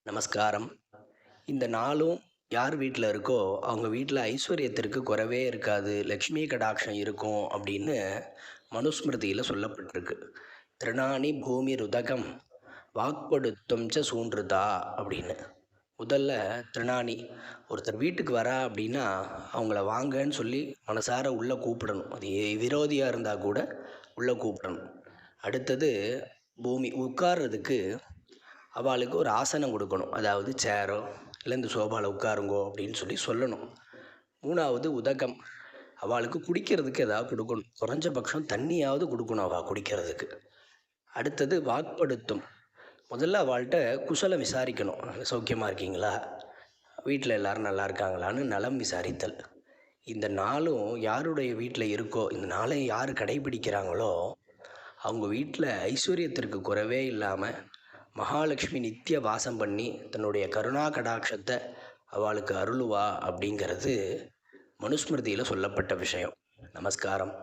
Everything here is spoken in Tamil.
நமஸ்காரம். இந்த நாளும் யார் வீட்டில் இருக்கோ அவங்க வீட்டில் ஐஸ்வர்யத்திற்கு குறைவே இருக்காது, லக்ஷ்மி கடாட்சம் இருக்கும் அப்படின்னு மனுஸ்மிருதியில் சொல்லப்பட்டிருக்கு. திருநாணி பூமி ருதகம் வாக்படுத்தும் ச சூன்றுதா அப்படின்னு. முதல்ல திருநாணி ஒருத்தர் வீட்டுக்கு வரா அப்படின்னா அவங்கள வாங்கன்னு சொல்லி மனசார உள்ளே கூப்பிடணும். அது விரோதியாக இருந்தால் கூட உள்ளே கூப்பிடணும். அடுத்தது பூமி, உட்கார்றதுக்கு அவளுக்கு ஒரு ஆசனம் கொடுக்கணும். அதாவது சேரோ இல்லை இந்த சோபாவில் உட்காருங்கோ அப்படின்னு சொல்லணும். மூணாவது உதகம், அவளுக்கு குடிக்கிறதுக்கு ஏதாவது கொடுக்கணும். குறைஞ்சபட்சம் தண்ணியாவது கொடுக்கணும் அவள் குடிக்கிறதுக்கு. அடுத்தது வாக்படுத்தும், முதல்ல அவள்கிட்ட குசலம் விசாரிக்கணும். சௌக்கியமாக இருக்கீங்களா, வீட்டில் எல்லோரும் நல்லா இருக்காங்களான்னு நலம் விசாரித்தல். இந்த நாளும் யாருடைய வீட்டில் இருக்கோ, இந்த நாளை யார் கடைபிடிக்கிறாங்களோ அவங்க வீட்டில் ஐஸ்வர்யத்திற்கு குறைவே இல்லாமல் மகாலட்சுமி நித்திய வாசம் பண்ணி தன்னுடைய கருணா கடாட்சத்தை அவளுக்கு அருளுவா அப்படிங்கிறது மனுஸ்மிருதியில் சொல்லப்பட்ட விஷயம். நமஸ்காரம்.